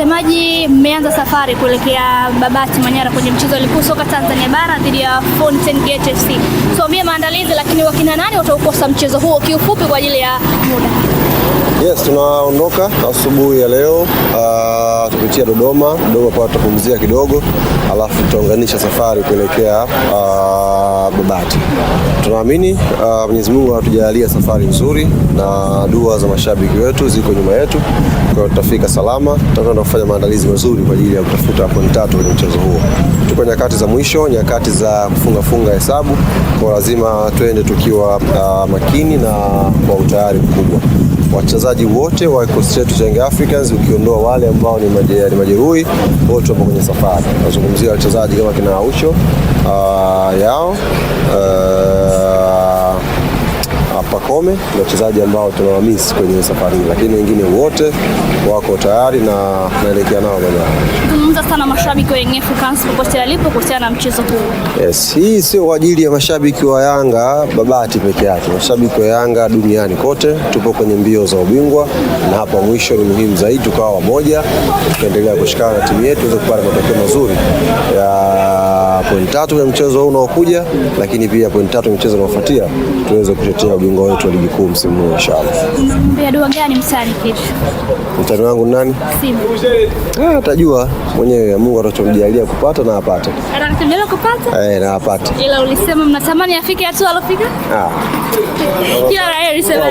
Msemaji, mmeanza safari kuelekea Babati Manyara kwenye mchezo wa soka Tanzania bara dhidi ya Fountain Gate FC. Tuambie maandalizi, lakini wakina nani wataukosa mchezo huo kiufupi kwa ajili ya muda? Yes, tunaondoka asubuhi ya leo tupitia Dodoma kwa tutapumzia kidogo, alafu tutaunganisha safari kuelekea Babati. Tunaamini Mwenyezi Mungu anatujalia safari nzuri na dua za mashabiki wetu ziko nyuma yetu. Kwa hiyo tutafika salama, tutakwenda kufanya maandalizi mazuri kwa ajili ya kutafuta pointi 3 kwenye mchezo huo. Tuko nyakati za mwisho, nyakati za kufunga hesabu, kwa lazima tuende tukiwa makini na kwa utayari mkubwa. Wachezaji wote wa kikosi chetu cha Young Africans ukiondoa wale ambao ni majeruhi, wote wapo kwenye safari. Nazungumzia wachezaji kama kina Ausho yao Pakome, ni wachezaji ambao tunawamiss kwenye safari, lakini wengine wote wako tayari na naelekea nao Manyara. Tunazungumza sana mashabiki wa Young Africans popote walipo kuhusiana na mchezo huu. Yes, hii sio kwa ajili ya mashabiki wa Yanga Babati peke yake. Mashabiki wa Yanga duniani kote tupo kwenye mbio za ubingwa, na hapa mwisho ni muhimu zaidi tukawa wamoja, tuendelea kushikana na timu yetu ili kupata matokeo mazuri ya pointi 3 kwenye mchezo huu unaokuja, lakini pia pointi 3 kwenye mchezo unaofuatia tuweze kutetea ubingwa wetu wa ligi kuu msimu huu inshallah. Dua gani mtani kesho? Mtani wangu nani? Simba. Atajua mwenyewe, Mungu atachomjalia kupata na apate. Atakujalia kupata? Na apate. Ila ulisema mnatamani afike hatua alofika? Kila la heri sema.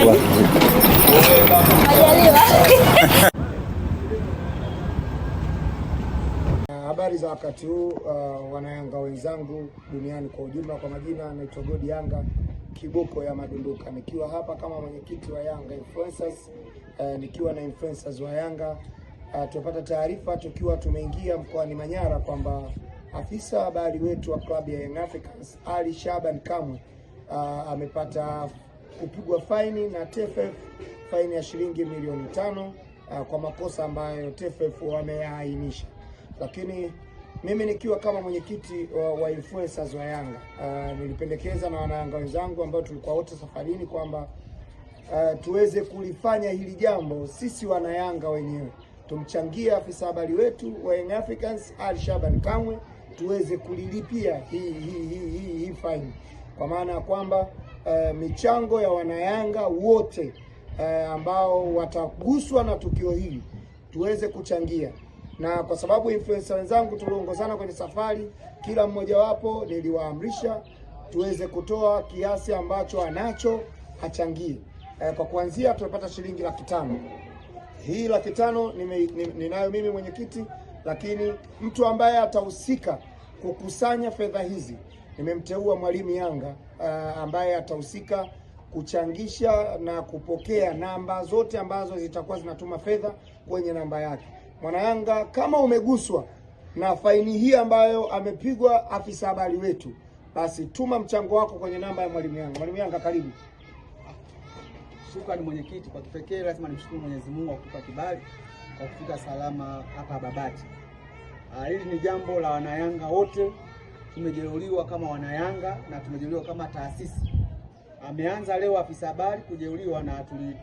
Habari za wakati huu, wanayanga wenzangu duniani kwa ujumla. Kwa majina naitwa Godi Yanga, kiboko ya madunduka, nikiwa hapa kama mwenyekiti wa Yanga Influencers, nikiwa na influencers wa Yanga. Tupata taarifa tukiwa tumeingia mkoani Manyara kwamba afisa habari wetu wa klabu ya Young Africans Ali Shaban Kamwe amepata kupigwa faini na TFF, faini ya shilingi milioni 5 kwa makosa ambayo TFF wameainisha. Lakini mimi nikiwa kama mwenyekiti wa influencers wa Yanga, nilipendekeza na wanayanga wenzangu ambao tulikuwa wote safarini kwamba tuweze kulifanya hili jambo sisi wanayanga wenyewe, tumchangie afisa habari wetu wa Young Africans Ali Shaban Kamwe tuweze kulilipia hii fine, kwa maana ya kwamba michango ya wanayanga wote ambao wataguswa na tukio hili tuweze kuchangia. Na kwa sababu influencer wenzangu tuliongozana kwenye safari, kila mmoja wapo niliwaamrisha tuweze kutoa kiasi ambacho anacho achangie. Kwa kuanzia tumepata shilingi 500,000. Hii 500,000 ninayo mimi mwenyekiti, lakini mtu ambaye atahusika kukusanya fedha hizi nimemteua Mwalimu Yanga ambaye atahusika kuchangisha na kupokea namba zote ambazo zitakuwa zinatuma fedha kwenye namba yake. Mwanayanga, kama umeguswa na faini hii ambayo amepigwa afisa habari wetu, basi tuma mchango wako kwenye namba ya Mwalimu Yanga. Mwalimu Yanga, karibu. Shukrani mwenyekiti, kwa kipekee lazima nimshukuru Mwenyezi Mungu kwa kutupa kibali kwa kufika salama hapa Babati. Hili ni jambo la wanayanga wote, tumejeruhiwa kama wanayanga na tumejeruhiwa kama taasisi. Ameanza leo afisa habari kujeruhiwa na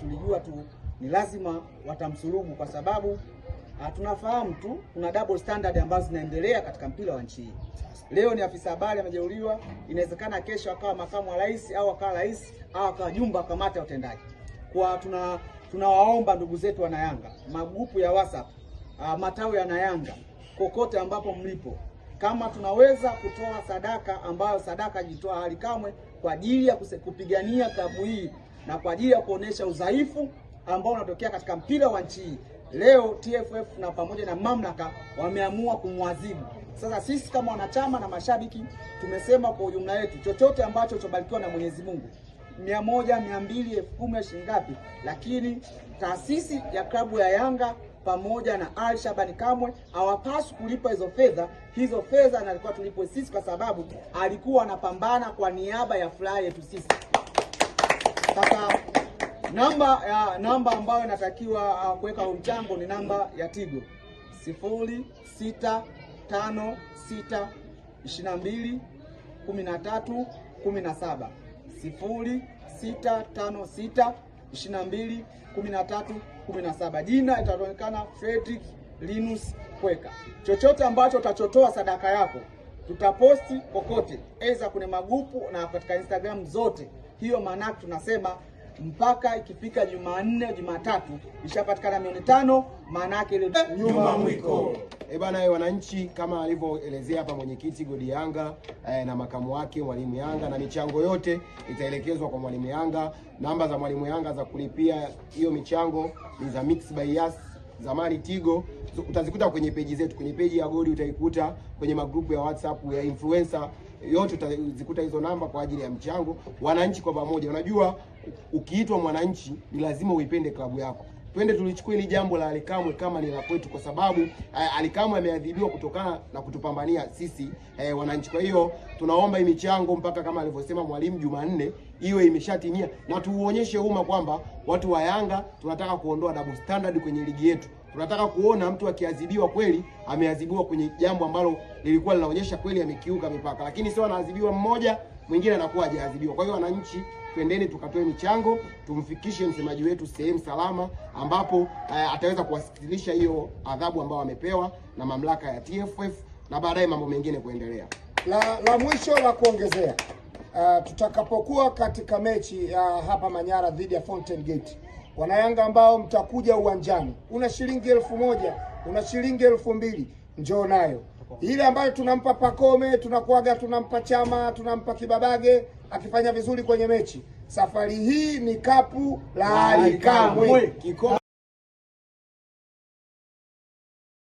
tulijua tu ni lazima watamsulubu, kwa sababu tunafahamu tu kuna double standard ambazo zinaendelea katika mpira wa nchi hii. Leo ni afisa habari amejeruhiwa, inawezekana kesho akawa makamu wa rais au akawa rais au akawa jumba kamati ya utendaji. Kwa tunawaomba ndugu zetu wana Yanga, magrupu ya WhatsApp, matawi ya Yanga, kokote ambapo mlipo, kama tunaweza kutoa sadaka ambayo sadaka jitoa hali kamwe kwa ajili ya kupigania klabu hii na kwa ajili ya kuonesha udhaifu ambao unatokea katika mpira wa nchi hii. Leo TFF na pamoja na mamlaka wameamua kumwadhibu. Sasa sisi kama wanachama na mashabiki tumesema kwa ujumla yetu, chochote ambacho tubarikiwa na Mwenyezi Mungu, 100, 200, 10,000 shingapi, lakini taasisi ya klabu ya Yanga pamoja na Ali Shaban Kamwe hawapaswi kulipa hizo fedha. Hizo fedha na alikuwa tulipo sisi, kwa sababu alikuwa anapambana kwa niaba ya furaha yetu sisi. Sasa namba ambayo inatakiwa kuweka mchango ni namba ya Tigo 0656221317 0656221317. Jina itaonekana Fredrick Linus Kweka. Chochote ambacho utachotoa sadaka yako tutaposti kokote, aidha kwenye magrupu na katika Instagram zote. Hiyo maana tunasema mpaka ikifika Jumanne, Jumatatu ishapatikana 500, maana yake ile nyuma mwiko. Bana, wananchi kama alivyoelezea hapa mwenyekiti Godi Yanga na makamu wake Mwalimu Yanga, na michango yote itaelekezwa kwa Mwalimu Yanga. Namba za Mwalimu Yanga za kulipia hiyo michango ni za Mix by Yas, zamani Tigo. Utazikuta kwenye peji zetu, kwenye peji ya Godi utaikuta, kwenye magrupu ya WhatsApp ya influencer yote utazikuta hizo namba kwa ajili ya mchango. Wananchi kwa pamoja, unajua ukiitwa mwananchi ni lazima uipende klabu yako. Twende tulichukua hili jambo la Ally Kamwe kama ni la kwetu, kwa sababu Ally Kamwe ameadhibiwa kutokana na kutupambania sisi wananchi. Kwa hiyo tunaomba hii michango mpaka kama alivyosema mwalimu Jumanne iwe imeshatimia, na tuuonyeshe umma kwamba watu wa Yanga tunataka kuondoa double standard kwenye ligi yetu. Tunataka kuona mtu akiadhibiwa kweli ameadhibiwa kwenye jambo ambalo lilikuwa linaonyesha kweli amekiuka mipaka, lakini sio anaadhibiwa mmoja mwingine anakuwa hajaadhibiwa. Kwa hiyo wananchi, twendeni tukatoe michango, tumfikishe msemaji wetu sehemu salama ambapo ataweza kuwasilisha hiyo adhabu ambayo amepewa na mamlaka ya TFF, na baadaye mambo mengine kuendelea. La mwisho la kuongezea, tutakapokuwa katika mechi hapa Manyara dhidi ya Fountain Gate, Wanayanga ambao mtakuja uwanjani, una shilingi 1000, una shilingi 2000, njoo nayo. Ile ambayo tunampa Pakome, tunakuaga tunampa Chama, tunampa Kibabage akifanya vizuri kwenye mechi. Safari hii ni kapu la Ally Kamwe.